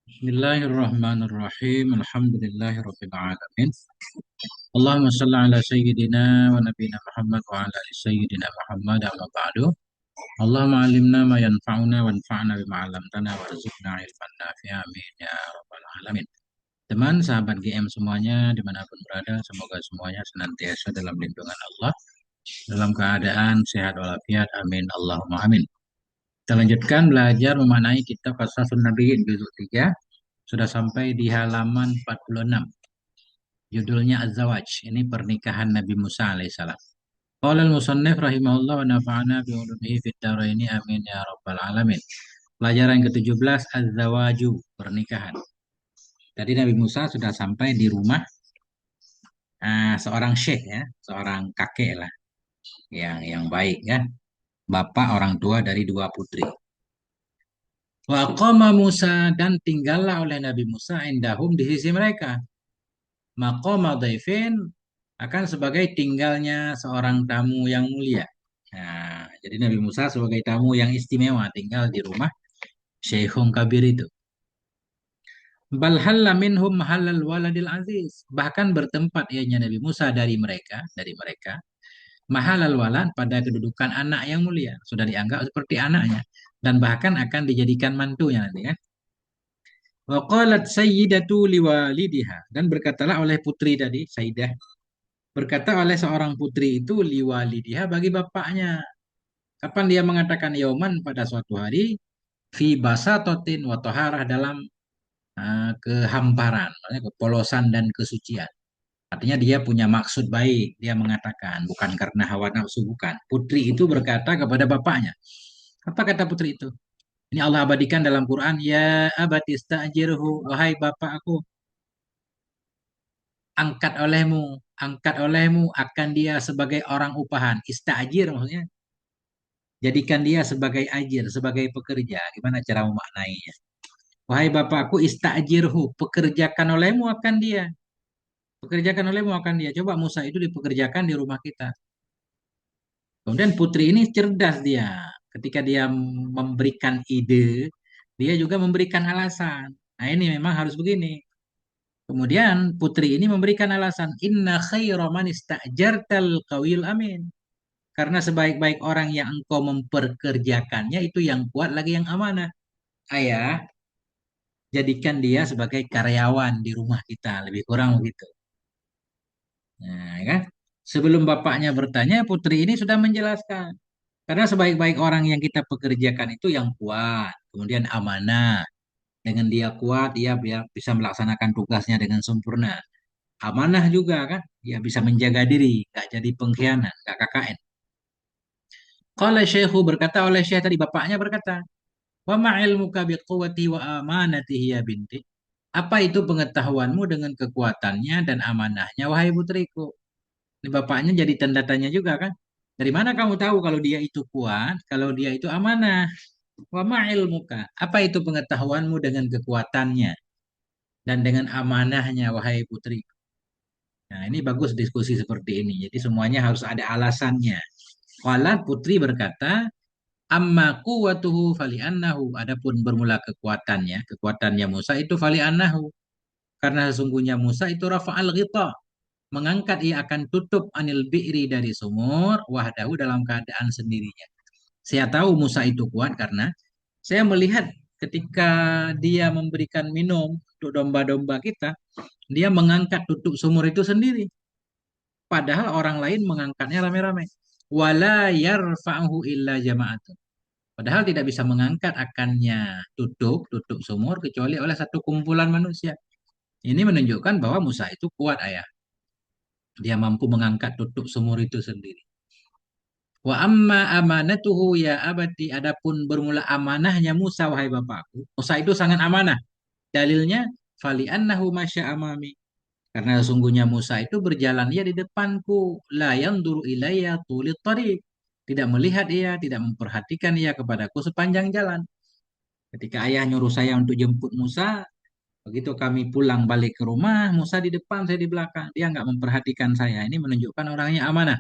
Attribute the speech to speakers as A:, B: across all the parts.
A: Bismillahirrahmanirrahim. Alhamdulillahirabbil alamin. Allahumma shalli ala sayyidina wa nabiyyina Muhammad wa ala ali sayyidina Muhammad amma ba'du. Allahumma alimna ma yanfa'una wanfa'na bima 'allamtana warzuqna ilman nafi'a amin ya rabbal alamin. Teman sahabat GM semuanya dimanapun berada, semoga semuanya senantiasa dalam lindungan Allah, dalam keadaan sehat walafiat. Amin Allahumma amin. Kita lanjutkan belajar memaknai kitab Qasasun Nabiyyin juzuk 3. Sudah sampai di halaman 46. Judulnya Az-Zawaj. Ini pernikahan Nabi Musa alaihissalam. Qala al-musannif rahimahullah wa nafa'ana bi ulumihi fid dharaini amin ya rabbal alamin. Pelajaran ke-17 Az-Zawaju, pernikahan. Tadi Nabi Musa sudah sampai di rumah seorang syekh ya, seorang kakek lah yang baik ya, bapak orang tua dari dua putri. Wa qama Musa, dan tinggallah oleh Nabi Musa indahum di sisi mereka. Maqama dhaifin, akan sebagai tinggalnya seorang tamu yang mulia. Nah, jadi Nabi Musa sebagai tamu yang istimewa tinggal di rumah Syekhung Kabir itu. Bal halla minhum halal waladil aziz. Bahkan bertempat ianya Nabi Musa dari mereka mahalal walad, pada kedudukan anak yang mulia. Sudah dianggap seperti anaknya dan bahkan akan dijadikan mantunya nanti kan. Wa qalat sayyidatu liwalidiha, dan berkatalah oleh putri tadi Sayyidah, berkata oleh seorang putri itu liwalidiha, bagi bapaknya. Kapan dia mengatakan yauman, pada suatu hari, fi basatotin wa toharah, dalam kehamparan, maksudnya kepolosan dan kesucian. Artinya dia punya maksud baik, dia mengatakan bukan karena hawa nafsu, bukan. Putri itu berkata kepada bapaknya. Apa kata putri itu? Ini Allah abadikan dalam Quran, ya abati sta'jirhu, wahai bapak aku, angkat olehmu, angkat olehmu akan dia sebagai orang upahan. Ista'jir maksudnya jadikan dia sebagai ajir, sebagai pekerja. Gimana cara memaknainya? Wahai bapakku, istajirhu, pekerjakan olehmu akan dia. Pekerjakan olehmu akan dia. Coba Musa itu dipekerjakan di rumah kita. Kemudian putri ini cerdas dia. Ketika dia memberikan ide, dia juga memberikan alasan. Nah ini memang harus begini. Kemudian putri ini memberikan alasan. Inna khaira man istajartal qawil amin. Karena sebaik-baik orang yang engkau memperkerjakannya itu yang kuat lagi yang amanah. Ayah, jadikan dia sebagai karyawan di rumah kita, lebih kurang begitu. Nah, ya kan? Sebelum bapaknya bertanya, putri ini sudah menjelaskan. Karena sebaik-baik orang yang kita pekerjakan itu yang kuat, kemudian amanah. Dengan dia kuat, dia bisa melaksanakan tugasnya dengan sempurna. Amanah juga kan, dia bisa menjaga diri, gak jadi pengkhianat, gak KKN. Kalau Syekhu, berkata oleh Syekh tadi, bapaknya berkata, wa ma'ilmuka biquwati wa amanatihi ya binti. Apa itu pengetahuanmu dengan kekuatannya dan amanahnya, wahai putriku? Ini bapaknya jadi tanda tanya juga kan? Dari mana kamu tahu kalau dia itu kuat, kalau dia itu amanah? Wa ma'ilmuka. Apa itu pengetahuanmu dengan kekuatannya dan dengan amanahnya, wahai putriku? Nah, ini bagus diskusi seperti ini. Jadi semuanya harus ada alasannya. Qalat, putri berkata, amma quwwatuhu fali annahu. Adapun bermula kekuatannya, kekuatannya Musa itu fali annahu. Karena sesungguhnya Musa itu rafa'al ghita, mengangkat, ia akan tutup anil bi'ri, dari sumur, wahdahu, dalam keadaan sendirinya. Saya tahu Musa itu kuat karena saya melihat ketika dia memberikan minum untuk domba-domba kita, dia mengangkat tutup sumur itu sendiri. Padahal orang lain mengangkatnya rame-rame. Wala yarfa'uhu illa jama'atun. Padahal tidak bisa mengangkat akannya tutup sumur kecuali oleh satu kumpulan manusia. Ini menunjukkan bahwa Musa itu kuat, ayah. Dia mampu mengangkat tutup sumur itu sendiri. Wa amma amanatuhu ya abati, adapun bermula amanahnya Musa, wahai bapakku. Musa itu sangat amanah. Dalilnya fali annahu masya amami. Karena sesungguhnya Musa itu berjalan ia di depanku. La yanzuru ilayya tulit tariq. Tidak melihat ia, tidak memperhatikan ia kepadaku sepanjang jalan. Ketika ayah nyuruh saya untuk jemput Musa, begitu kami pulang balik ke rumah, Musa di depan, saya di belakang. Dia nggak memperhatikan saya. Ini menunjukkan orangnya amanah.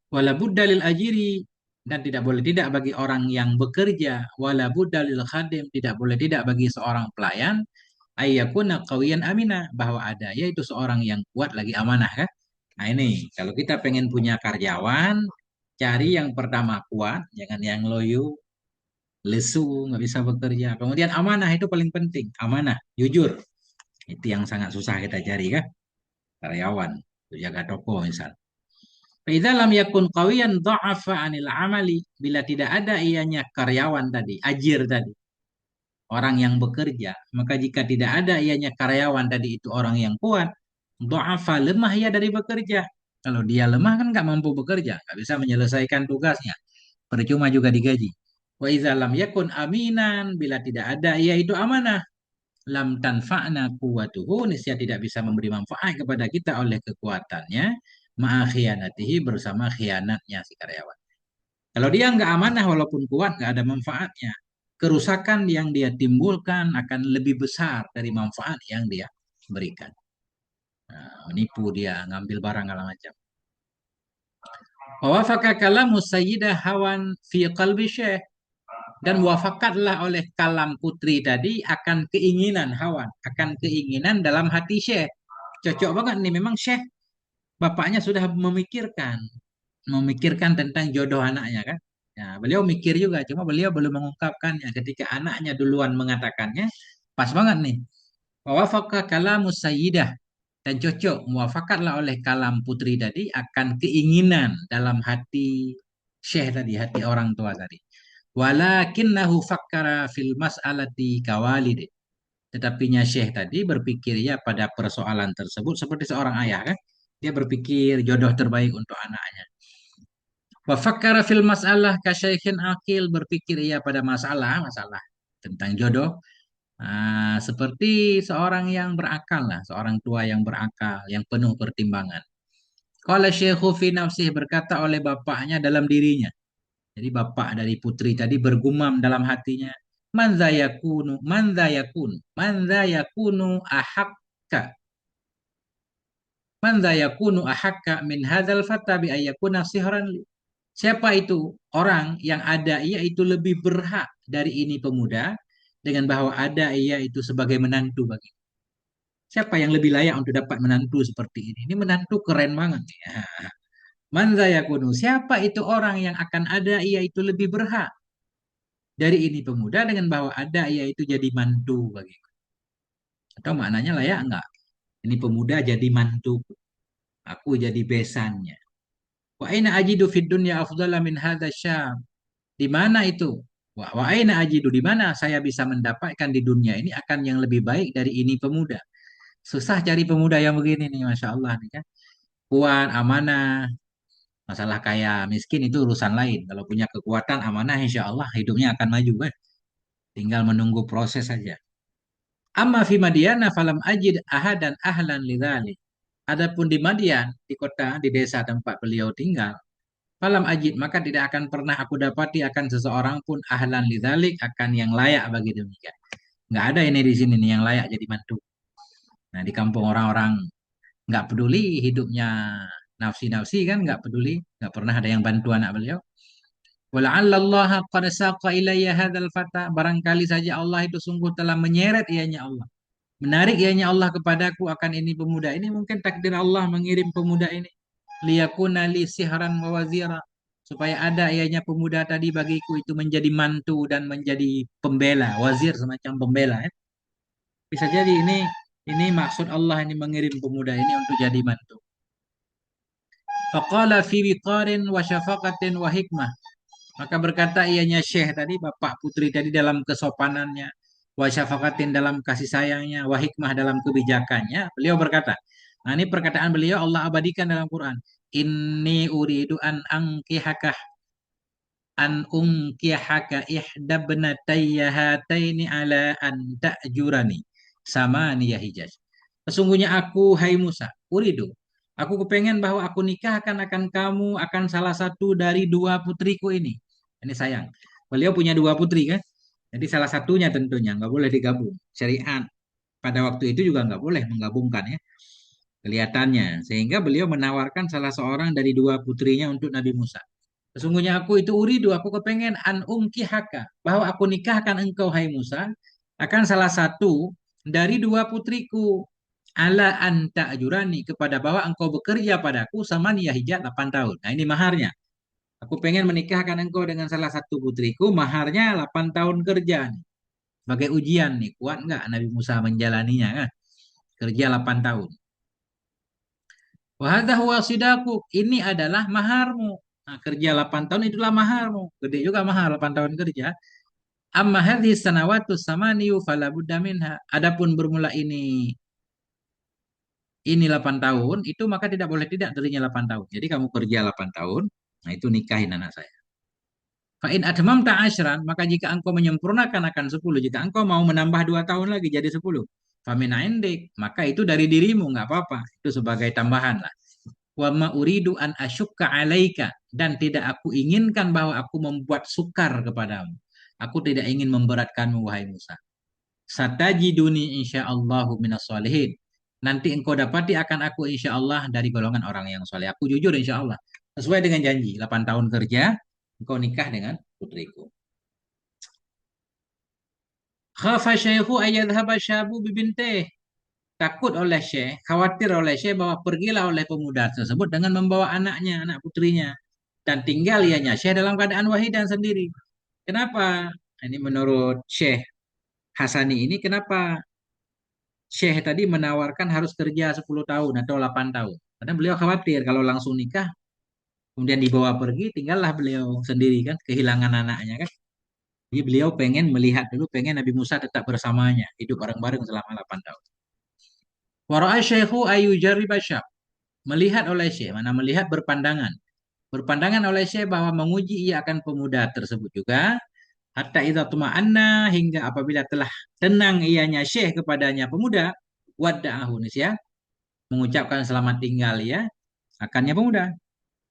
A: Wala budda lil ajiri, dan tidak boleh tidak bagi orang yang bekerja, wala budda lil khadim, tidak boleh tidak bagi seorang pelayan, ayyakuna qawiyan amina, bahwa ada yaitu seorang yang kuat lagi amanah kan. Nah ini kalau kita pengen punya karyawan, cari yang pertama kuat, jangan yang loyo, lesu, nggak bisa bekerja. Kemudian amanah itu paling penting, amanah, jujur. Itu yang sangat susah kita cari kan, karyawan, untuk jaga toko misal. Fa'idza lam yakun qawiyan dha'afa 'anil amali, bila tidak ada ianya karyawan tadi, ajir tadi, orang yang bekerja, maka jika tidak ada ianya karyawan tadi itu orang yang kuat, dha'afa, lemah ia dari bekerja. Kalau dia lemah kan nggak mampu bekerja, nggak bisa menyelesaikan tugasnya, percuma juga digaji. Wa idza lam yakun aminan, bila tidak ada ia itu amanah, lam tanfa'na quwwatuhu, niscaya tidak bisa memberi manfaat kepada kita oleh kekuatannya, ma'a khianatihi, bersama khianatnya si karyawan. Kalau dia nggak amanah walaupun kuat nggak ada manfaatnya. Kerusakan yang dia timbulkan akan lebih besar dari manfaat yang dia berikan. Nah, menipu dia, ngambil barang segala macam. Wafaka kalamu sayyidah hawan fi qalbi syekh, dan wafakatlah oleh kalam putri tadi akan keinginan hawan, akan keinginan dalam hati syekh. Cocok banget nih, memang syekh bapaknya sudah memikirkan tentang jodoh anaknya kan. Ya, beliau mikir juga, cuma beliau belum mengungkapkannya. Ketika anaknya duluan mengatakannya, pas banget nih. Wafaqa kalamu sayyidah, dan cocok muwafakatlah oleh kalam putri tadi akan keinginan dalam hati syekh tadi, hati orang tua tadi. Walakinnahu fakkara fil mas'alati kawalid. Tetapinya syekh tadi berpikir ya pada persoalan tersebut seperti seorang ayah kan. Dia berpikir jodoh terbaik untuk anaknya. Wa fakkara fil mas'alah kasyaikhin akil, berpikir ia pada masalah tentang jodoh, seperti seorang yang berakal lah, seorang tua yang berakal, yang penuh pertimbangan. Qala syekhu fi nafsih, berkata oleh bapaknya dalam dirinya. Jadi bapak dari putri tadi bergumam dalam hatinya, man dza yakunu, man dza yakunu ahakka, man dza yakunu ahakka min hadzal fata bi ayyakuna sihran li. Siapa itu orang yang ada ia itu lebih berhak dari ini pemuda, dengan bahwa ada ia itu sebagai menantu bagi. Siapa yang lebih layak untuk dapat menantu seperti ini? Ini menantu keren banget. Ya. Man dza yakunu, siapa itu orang yang akan ada ia itu lebih berhak dari ini pemuda, dengan bahwa ada ia itu jadi mantu bagiku. Atau maknanya layak enggak? Ini pemuda jadi mantu, aku jadi besannya. Wa aina ajidu fid dunya afdhala min hadza syab? Di mana itu? Wa aina ajidu, di mana saya bisa mendapatkan di dunia ini akan yang lebih baik dari ini pemuda? Susah cari pemuda yang begini nih, masya Allah nih kan. Kuat, amanah. Masalah kaya miskin itu urusan lain. Kalau punya kekuatan amanah, insya Allah hidupnya akan maju kan. Tinggal menunggu proses saja. Amma fi Madiana falam ajid ahadan ahlan lidzalik. Adapun di Madian, di kota, di desa tempat beliau tinggal, falam ajid, maka tidak akan pernah aku dapati akan seseorang pun ahlan lidzalik, akan yang layak bagi demikian. Nggak ada ini di sini nih yang layak jadi mantu. Nah, di kampung orang-orang nggak peduli hidupnya, nafsi-nafsi kan, nggak peduli, nggak pernah ada yang bantu anak beliau. Wala'allallaha qad saqa ilayya hadzal fata, barangkali saja Allah itu sungguh telah menyeret ianya Allah, menarik ianya Allah kepadaku akan ini pemuda ini. Mungkin takdir Allah mengirim pemuda ini liyakuna li sihran wa wazira, supaya ada ianya pemuda tadi bagiku itu menjadi mantu dan menjadi pembela, wazir semacam pembela ya. Bisa jadi ini maksud Allah, ini mengirim pemuda ini untuk jadi mantu. Faqala fi wiqarin wa syafaqatin wa hikmah, maka berkata ianya Syekh tadi, bapak putri tadi, dalam kesopanannya, wa syafaqatin dalam kasih sayangnya, wa hikmah dalam kebijakannya, beliau berkata, nah ini perkataan beliau Allah abadikan dalam Quran. Inni uridu an unkihaka ihdabnatayya hataini ala an ta'jurani sama niyah hijaz. Sesungguhnya aku, hai Musa, uridu, aku kepengen bahwa aku nikahkan akan kamu akan salah satu dari dua putriku ini. Ini sayang. Beliau punya dua putri kan? Jadi salah satunya tentunya nggak boleh digabung. Syariat pada waktu itu juga nggak boleh menggabungkan ya. Kelihatannya. Sehingga beliau menawarkan salah seorang dari dua putrinya untuk Nabi Musa. Sesungguhnya aku itu uridu, aku kepengen an haka, bahwa aku nikahkan engkau hai Musa akan salah satu dari dua putriku, ala anta ajurani, kepada bahwa engkau bekerja padaku sama nia hijab 8 tahun. Nah, ini maharnya. Aku pengen menikahkan engkau dengan salah satu putriku, maharnya 8 tahun kerja nih. Sebagai ujian nih, kuat nggak Nabi Musa menjalaninya kan? Kerja 8 tahun. Wahada huwa sidaquk. Ini adalah maharmu. Nah, kerja 8 tahun itulah maharmu. Gede juga mahar 8 tahun kerja. Amma hadhihi sanawatu samaniyu fala budda minha. Adapun bermula ini 8 tahun, itu maka tidak boleh tidak darinya 8 tahun. Jadi kamu kerja 8 tahun, nah itu nikahin anak saya. Fa in atmamta asyran, maka jika engkau menyempurnakan akan 10, jika engkau mau menambah 2 tahun lagi jadi 10, famin indik, maka itu dari dirimu nggak apa-apa. Itu sebagai tambahan lah. Wa ma uridu an asyukka alaika, dan tidak aku inginkan bahwa aku membuat sukar kepadamu. Aku tidak ingin memberatkanmu wahai Musa. Satajiduni insyaallahu minas solihin. Nanti engkau dapati akan aku insyaallah dari golongan orang yang soleh. Aku jujur insyaallah. Sesuai dengan janji, 8 tahun kerja, engkau nikah dengan putriku. Khafa syekhu ayadhaba syabu bibinteh. Takut oleh Syekh, khawatir oleh Syekh bahwa pergilah oleh pemuda tersebut dengan membawa anaknya, anak putrinya. Dan tinggal ianya Syekh dalam keadaan wahidan sendiri. Kenapa? Ini menurut Syekh Hasani ini, kenapa Syekh tadi menawarkan harus kerja 10 tahun atau 8 tahun? Karena beliau khawatir kalau langsung nikah, kemudian dibawa pergi, tinggallah beliau sendiri kan, kehilangan anaknya kan. Jadi beliau pengen melihat dulu, pengen Nabi Musa tetap bersamanya, hidup bareng-bareng selama 8 tahun. Wara'a syekhu ayu jarriba syab. Melihat oleh Syekh, mana melihat berpandangan. Berpandangan oleh Syekh bahwa menguji ia akan pemuda tersebut juga. Hatta idza tuma'anna, hingga apabila telah tenang ianya Syekh kepadanya pemuda, wadda'ahu ya, mengucapkan selamat tinggal ya, akannya pemuda.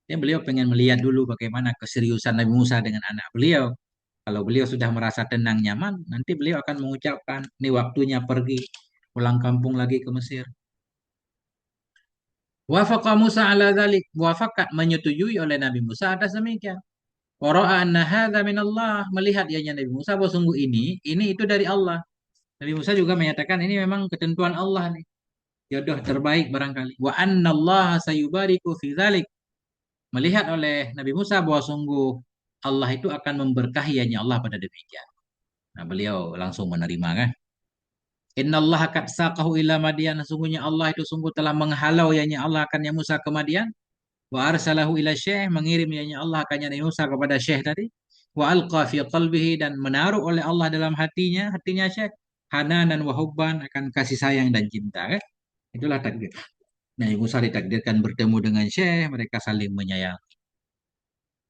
A: Ya, beliau pengen melihat dulu bagaimana keseriusan Nabi Musa dengan anak beliau. Kalau beliau sudah merasa tenang nyaman, nanti beliau akan mengucapkan, ini waktunya pergi pulang kampung lagi ke Mesir. Wafaqa Musa ala dzalik, muafakat menyetujui oleh Nabi Musa atas demikian. Wara'a anna hadza minallah, melihat ianya Nabi Musa bahwa sungguh ini itu dari Allah. Nabi Musa juga menyatakan ini memang ketentuan Allah nih. Jodoh terbaik barangkali. Wa annallaha sayubariku fi dzalik. Melihat oleh Nabi Musa bahwa sungguh Allah itu akan memberkahi ianya Allah pada demikian. Nah, beliau langsung menerima kan. Innallaha qad saqahu ila Madian, sesungguhnya Allah itu sungguh telah menghalau ianya Allah akannya Musa ke Madian. Wa arsalahu ila syekh, mengirim ianya Allah akannya Nabi Musa kepada syekh tadi. Wa alqa fi qalbihi, dan menaruh oleh Allah dalam hatinya syekh, hananan wa hubban, akan kasih sayang dan cinta kan. Itulah takdir. Nabi Musa ditakdirkan bertemu dengan syekh, mereka saling menyayang.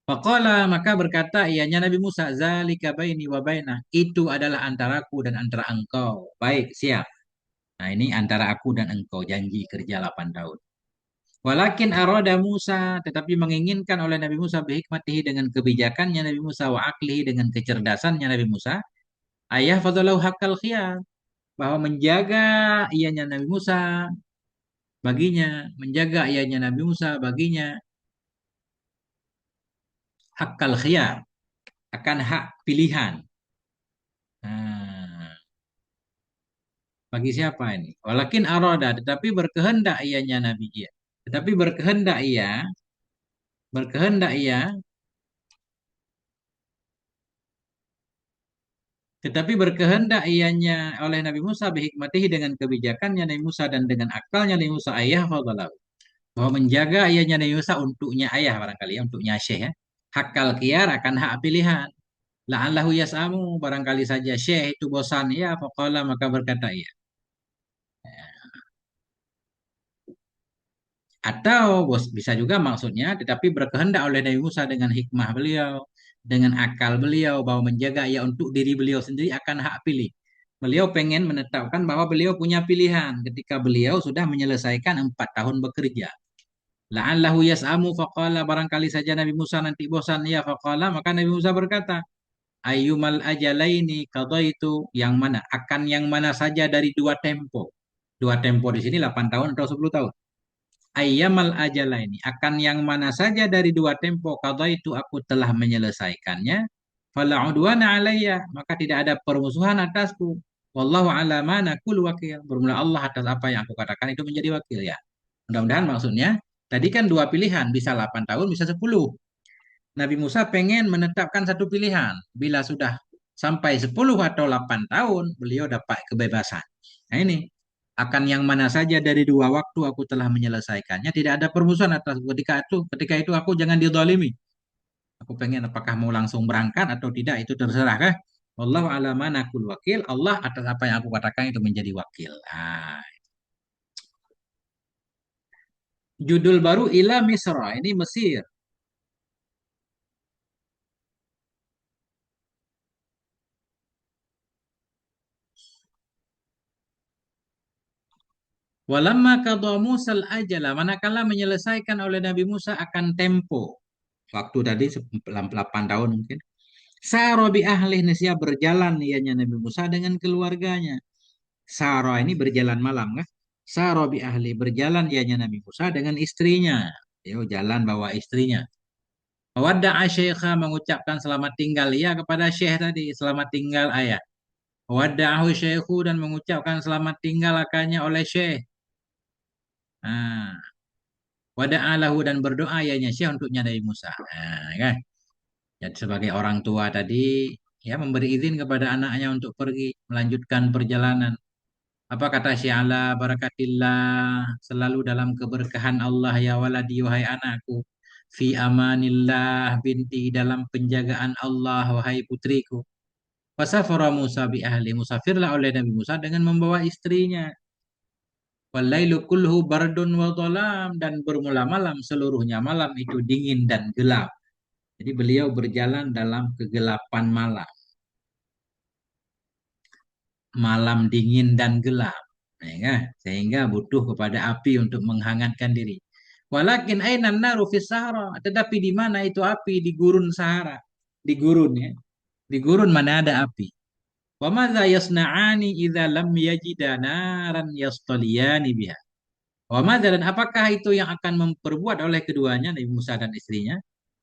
A: Faqala, maka berkata ianya Nabi Musa, zalika baini wa bainah, itu adalah antaraku dan antara engkau. Baik, siap. Nah, ini antara aku dan engkau, janji kerja 8 tahun. Walakin arada Musa, tetapi menginginkan oleh Nabi Musa bihikmatihi, dengan kebijakannya Nabi Musa, wa aklihi, dengan kecerdasannya Nabi Musa, ayah fadalahu hakal khiyar, bahwa menjaga ianya Nabi Musa baginya, menjaga ianya Nabi Musa baginya hakal khiyar, akan hak pilihan. Nah, bagi siapa ini? Walakin arada, tetapi berkehendak ianya Nabi ia. Tetapi berkehendak ia, tetapi berkehendak ianya oleh Nabi Musa bihikmatihi, dengan kebijakannya Nabi Musa dan dengan akalnya Nabi Musa, ayah fadalahu, bahwa menjaga ianya Nabi Musa untuknya ayah barangkali ya, untuknya syekh ya. Hakal khiyar, akan hak pilihan. La'allahu yas'amu, barangkali saja syekh itu bosan ya, faqala, maka berkata ia. Atau bisa juga maksudnya, tetapi berkehendak oleh Nabi Musa dengan hikmah beliau, dengan akal beliau, bahwa menjaga ia untuk diri beliau sendiri akan hak pilih. Beliau pengen menetapkan bahwa beliau punya pilihan ketika beliau sudah menyelesaikan 4 tahun bekerja. La'allahu yas'amu faqala, barangkali saja Nabi Musa nanti bosan ya, faqala, maka Nabi Musa berkata, ayyumal ajalaini qadaitu, yang mana akan yang mana saja dari dua tempo. Dua tempo di sini 8 tahun atau 10 tahun. ayyamal ajala ini akan yang mana saja dari dua tempo qada itu aku telah menyelesaikannya, fala udwana alayya, maka tidak ada permusuhan atasku. Wallahu ala ma naqul wakil. Bermula Allah atas apa yang aku katakan itu menjadi wakil ya. Mudah-mudahan maksudnya tadi kan dua pilihan, bisa 8 tahun, bisa 10. Nabi Musa pengen menetapkan satu pilihan. Bila sudah sampai 10 atau 8 tahun, beliau dapat kebebasan. Nah ini, akan yang mana saja dari dua waktu aku telah menyelesaikannya, tidak ada permusuhan atas ketika itu aku jangan didolimi. Aku pengen apakah mau langsung berangkat atau tidak, itu terserah kah? Allah ala manakul wakil, Allah atas apa yang aku katakan itu menjadi wakil. Nah, judul baru ila Misra, ini Mesir. Walamma qadha Musa al-ajala, manakala menyelesaikan oleh Nabi Musa akan tempo. Waktu tadi 8 tahun mungkin. Saro bi ahlih nesya berjalan ianya Nabi Musa dengan keluarganya. Saro ini berjalan malam kan? Saro bi ahli berjalan ianya Nabi Musa dengan istrinya. Yo jalan bawa istrinya. Wada'a syekha mengucapkan selamat tinggal ia kepada syekh tadi. Selamat tinggal ayah. Wada'ahu syekhu dan mengucapkan selamat tinggal akannya oleh syekh. Nah, wada'alahu dan berdoa ianya syekh untuknya dari Musa. Nah, kan? Jadi sebagai orang tua tadi ya memberi izin kepada anaknya untuk pergi melanjutkan perjalanan. Apa kata Syai'ala barakatillah selalu dalam keberkahan Allah ya waladi wahai anakku. Fi amanillah binti dalam penjagaan Allah wahai putriku. Fasafara Musa bi ahli musafirlah oleh Nabi Musa dengan membawa istrinya. Walailu kulluhu bardun wa dhalam dan bermula malam seluruhnya malam itu dingin dan gelap. Jadi beliau berjalan dalam kegelapan malam, malam dingin dan gelap, ya kan? Sehingga butuh kepada api untuk menghangatkan diri. Walakin ainan naru fis sahara, tetapi di mana itu api di gurun Sahara, di gurun ya, di gurun mana ada api. Wa madza yasna'ani idza lam yajida naran yastaliyani biha. Wa madza dan apakah itu yang akan memperbuat oleh keduanya Nabi Musa dan istrinya?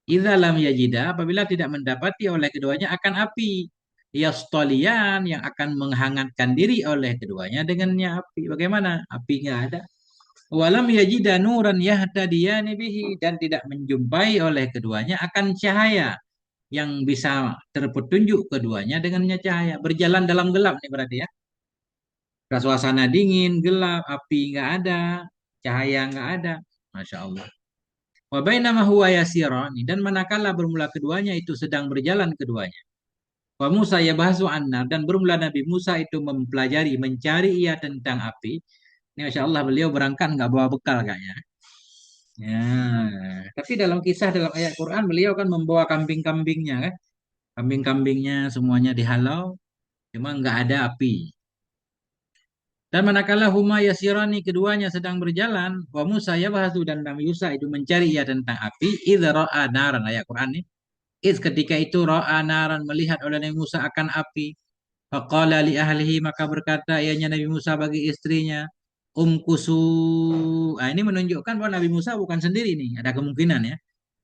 A: Idza lam yajida apabila tidak mendapati oleh keduanya akan api yastolian yang akan menghangatkan diri oleh keduanya dengannya api. Bagaimana? Api nggak ada. Walam yajida nuran yahtadiyani bihi dan tidak menjumpai oleh keduanya akan cahaya yang bisa terpetunjuk keduanya dengannya cahaya. Berjalan dalam gelap nih berarti ya. Suasana dingin, gelap, api nggak ada, cahaya nggak ada. Masya Allah. Wa bainama huwa yasirani dan manakala bermula keduanya itu sedang berjalan keduanya. Wa Musa ya bahasu annar dan bermula Nabi Musa itu mempelajari mencari ia tentang api. Ini Masya Allah beliau berangkat nggak bawa bekal kayaknya. Ya, tapi dalam kisah dalam ayat Quran beliau kan membawa kambing-kambingnya kan. Kambing-kambingnya semuanya dihalau, cuma nggak ada api. Dan manakala huma yasirani keduanya sedang berjalan, wa Musa ya bahasu dan Nabi Musa itu mencari ia tentang api. Idza ra'a naran ayat Quran ini. Ketika itu ra'a naran melihat oleh Nabi Musa akan api. Faqala li ahlihi maka berkata ianya Nabi Musa bagi istrinya, Kusu. Nah, ini menunjukkan bahwa Nabi Musa bukan sendiri nih, ada kemungkinan ya.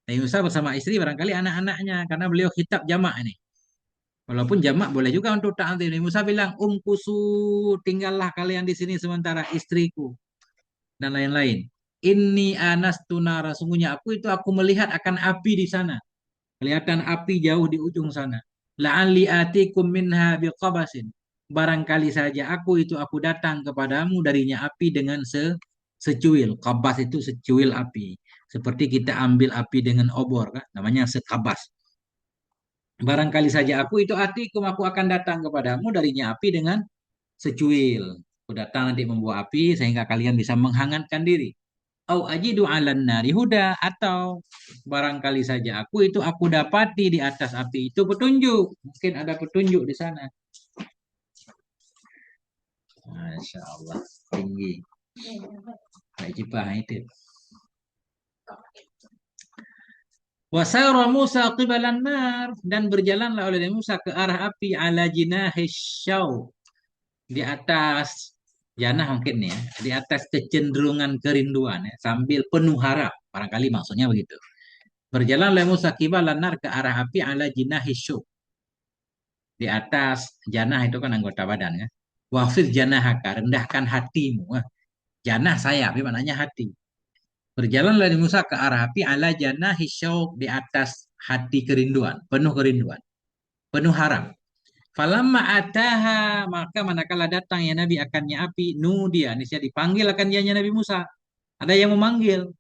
A: Nabi Musa bersama istri barangkali anak-anaknya karena beliau khitab jamak ini. Walaupun jamak boleh juga untuk ta'zim. Nabi Musa bilang, Kusu, tinggallah kalian di sini sementara istriku dan lain-lain. Inni anas tunara, sungguhnya aku melihat akan api di sana. Kelihatan api jauh di ujung sana. La'alli atikum minha biqabasin. Barangkali saja aku datang kepadamu darinya api dengan secuil. Qabas itu secuil api. Seperti kita ambil api dengan obor kan, namanya sekabas. Barangkali saja aku akan datang kepadamu darinya api dengan secuil. Aku datang nanti membawa api sehingga kalian bisa menghangatkan diri. Au ajidu 'alan nari huda atau barangkali saja aku dapati di atas api itu petunjuk. Mungkin ada petunjuk di sana. Masya Allah, tinggi. Baik jipah itu. Wasara Musa qibalan nar dan berjalanlah oleh Musa ke arah api ala jinahis syau di atas Janah mungkin nih ya, di atas kecenderungan kerinduan ya, sambil penuh harap. Barangkali maksudnya begitu. Berjalanlah Musa qibala nar ke arah api ala jinahi syuk. Di atas janah itu kan anggota badan ya. Wafid janahaka, rendahkan hatimu. Wah, janah sayap, ya, maknanya hati. Berjalanlah Nabi Musa ke arah api ala janahi syuk, di atas hati kerinduan, penuh kerinduan, penuh harap. Falamma ataha, maka manakala datang ya Nabi akannya api, nudia, niscaya dipanggil akan dianya Nabi Musa. Ada yang memanggil,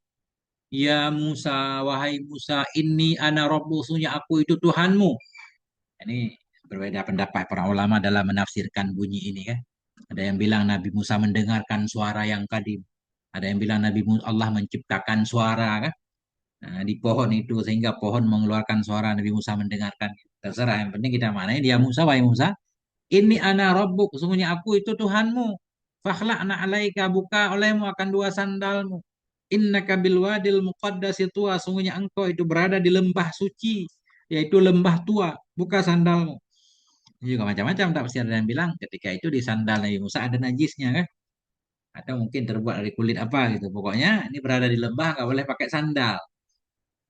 A: ya Musa, wahai Musa, ini ana rabbu, sesungguhnya aku itu Tuhanmu. Ini berbeda pendapat para ulama dalam menafsirkan bunyi ini kan. Ada yang bilang Nabi Musa mendengarkan suara yang kadim. Ada yang bilang Allah menciptakan suara kan. Nah, di pohon itu sehingga pohon mengeluarkan suara Nabi Musa mendengarkan. Terserah, yang penting kita maknanya dia Musa, wahai Musa, ini ana rabbuk, sesungguhnya aku itu Tuhanmu. Fakhla'na alaika, buka olehmu akan dua sandalmu. Innaka bil wadil muqaddasi tua, sesungguhnya engkau itu berada di lembah suci, yaitu lembah tua, buka sandalmu. Ini juga macam-macam, tak pasti ada yang bilang ketika itu di sandal Nabi Musa ada najisnya kan, atau mungkin terbuat dari kulit apa gitu. Pokoknya ini berada di lembah, nggak boleh pakai sandal.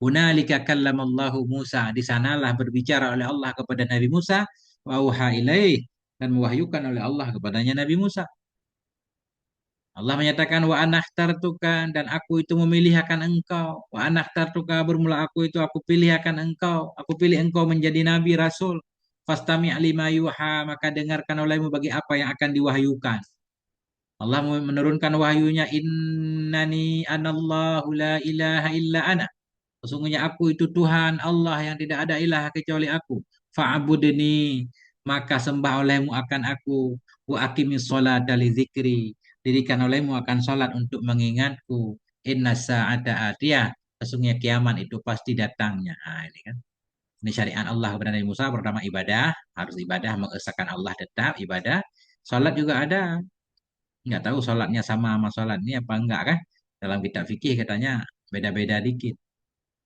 A: Hunalika kallamallahu Musa. Di sanalah berbicara oleh Allah kepada Nabi Musa. Wa auha ilaih. Dan mewahyukan oleh Allah kepadanya Nabi Musa. Allah menyatakan wa anakhtartuka, dan aku itu memilih akan engkau. Wa anakhtartuka, bermula aku itu aku pilih akan engkau. Aku pilih engkau menjadi nabi rasul. Fastami' lima yuha, maka dengarkan olehmu bagi apa yang akan diwahyukan. Allah menurunkan wahyunya, innani anallahu la ilaha illa ana. Sesungguhnya aku itu Tuhan Allah yang tidak ada ilah kecuali aku. Fa'budni, maka sembah olehmu akan aku. Wa aqimis sholata li dzikri, dirikan olehmu akan salat untuk mengingatku. Inna sa'ata atiyah, sesungguhnya kiamat itu pasti datangnya. Nah, ini kan. Ini syariat Allah kepada Nabi Musa. Pertama ibadah, harus ibadah mengesahkan Allah, tetap ibadah. Salat juga ada. Nggak tahu salatnya sama salat ini apa enggak kan? Dalam kitab fikih katanya beda-beda dikit.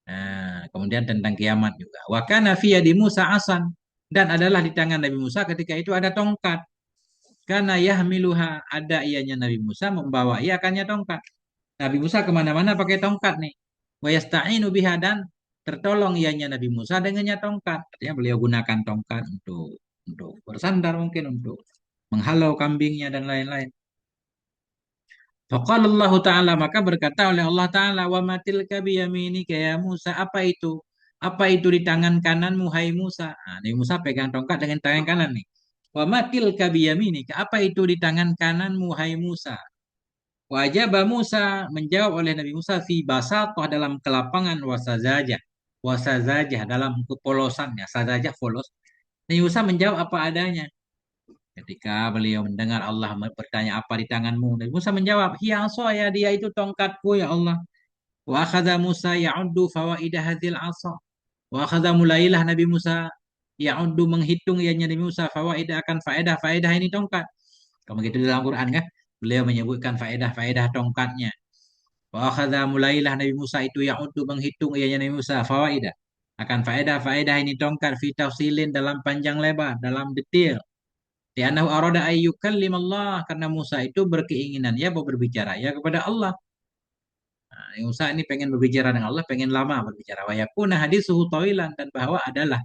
A: Nah, kemudian tentang kiamat juga. Wa kana fi yadi Musa asan, dan adalah di tangan Nabi Musa ketika itu ada tongkat. Karena yahmiluha, ada ianya Nabi Musa membawa ia akannya tongkat. Nabi Musa kemana-mana pakai tongkat nih. Wa yasta'inu biha, dan tertolong ianya Nabi Musa dengannya tongkat. Artinya beliau gunakan tongkat untuk bersandar, mungkin untuk menghalau kambingnya dan lain-lain. Faqala Allah Ta'ala, maka berkata oleh Allah Ta'ala, wa matil biyaminika ya Musa, apa itu? Apa itu di tangan kananmu hai Musa? Nah, Nabi Musa pegang tongkat dengan tangan kanan nih. Wa matil biyaminika, apa itu di tangan kananmu hai Musa? Wajaba Musa, menjawab oleh Nabi Musa, fi basatah, dalam kelapangan, wasazajah. Wasazajah, dalam kepolosannya. Sazajah polos. Nabi Musa menjawab apa adanya. Ketika beliau mendengar Allah bertanya apa di tanganmu, Nabi Musa menjawab, hiya ya, dia itu tongkatku ya Allah. Wa akhadha Musa ya'uddu fawaidah hadhil asa. Wa akhadha, mulailah Nabi Musa ya'uddu, menghitung ianya Nabi Musa, fawaidah, akan faedah-faedah ini tongkat. Kalau begitu dalam Quran kan, beliau menyebutkan faedah-faedah tongkatnya. Wa akhadha, mulailah Nabi Musa itu ya'uddu, menghitung ianya Nabi Musa, fawaidah, akan faedah-faedah ini tongkat, fi tafsilin, dalam panjang lebar, dalam detail. Li'annahu arada ayyukallim Allah, karena Musa itu berkeinginan ya mau berbicara ya kepada Allah. Nah, Musa ini pengen berbicara dengan Allah, pengen lama berbicara. Wa yakuna hadithuhu tawilan, dan bahwa adalah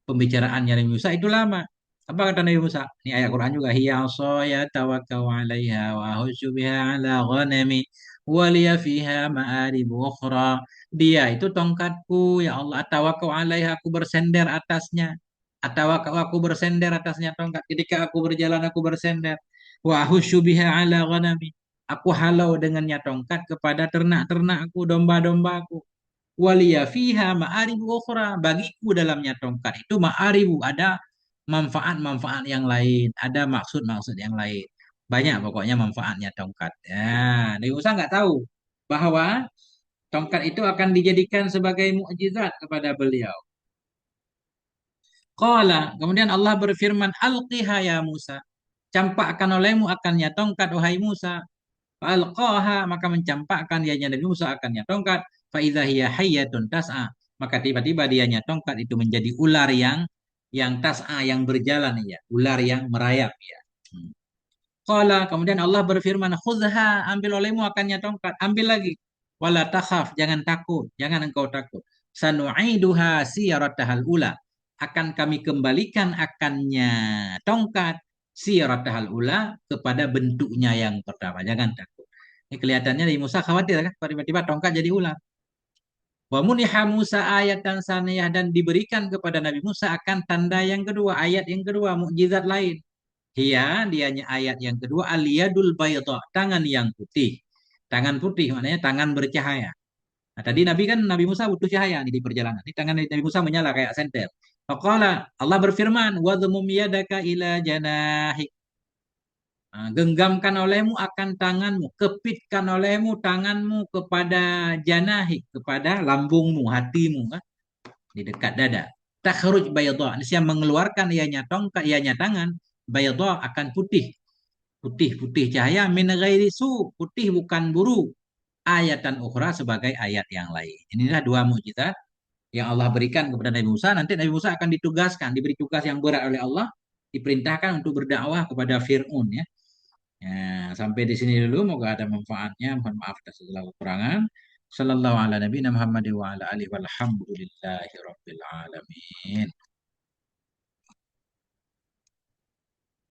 A: pembicaraannya Nabi Musa itu lama. Apa kata Nabi Musa? Ini ayat Quran juga. Hiya ya tawakkau 'alaiha wa ahussu biha ala ghanami wa liya fiha ma'arib ukhra. Dia itu tongkatku ya Allah, tawakkau 'alaiha, aku bersender atasnya. Atau aku bersender atasnya tongkat. Ketika aku berjalan aku bersender. Wa ahussu biha 'ala ghanami. Aku halau dengannya tongkat kepada ternak-ternakku, domba-dombaku. Waliya fiha ma'aribu ukhra, bagiku dalamnya tongkat itu ma'aribu, ada manfaat-manfaat yang lain, ada maksud-maksud yang lain. Banyak pokoknya manfaatnya tongkat. Ya, Nabi Musa nggak tahu bahwa tongkat itu akan dijadikan sebagai mukjizat kepada beliau. Qala, kemudian Allah berfirman, alqiha ya Musa. Campakkan olehmu akannya tongkat, wahai Musa. Fa'alqaha, maka mencampakkan dianya Nabi Musa akannya tongkat. Fa'idha hiya hayyatun tas'a. Maka tiba-tiba dianya tongkat itu menjadi ular yang tas'a, yang berjalan ya, ular yang merayap ya. Hmm. Qala, kemudian Allah berfirman, khudha, ambil olehmu akannya tongkat, ambil lagi. Wala takhaf, jangan takut, jangan engkau takut. Sanu'iduha siyaratahal ula. Akan kami kembalikan akannya tongkat siyaratahal ula kepada bentuknya yang pertama. Jangan takut. Ini kelihatannya Nabi Musa khawatir kan, tiba-tiba tongkat jadi ular. Wa muniha Musa ayat dan saniyah, dan diberikan kepada Nabi Musa akan tanda yang kedua, ayat yang kedua, mukjizat lain. Dianya ayat yang kedua, aliyadul bayda, tangan yang putih. Tangan putih maknanya tangan bercahaya. Nah, tadi Nabi kan Nabi Musa butuh cahaya nih di perjalanan. Ini tangan Nabi Musa menyala kayak senter. Faqala, Allah berfirman, wadhmum yadaka ila janahik. Nah, genggamkan olehmu akan tanganmu, kepitkan olehmu tanganmu kepada janahik, kepada lambungmu, hatimu, kan? Di dekat dada. Takhruj bayadha, yang mengeluarkan ianya tongkat, ianya tangan, bayadha akan putih, putih cahaya, min ghairi su, putih bukan buru, ayatan ukhra, sebagai ayat yang lain. Inilah dua mukjizat yang Allah berikan kepada Nabi Musa. Nanti Nabi Musa akan ditugaskan, diberi tugas yang berat oleh Allah, diperintahkan untuk berdakwah kepada Fir'aun, ya. Ya, sampai di sini dulu. Moga ada manfaatnya. Mohon maaf atas segala kekurangan. Sallallahu ala nabiyina Muhammad wa ala alihi walhamdulillahi rabbil alamin.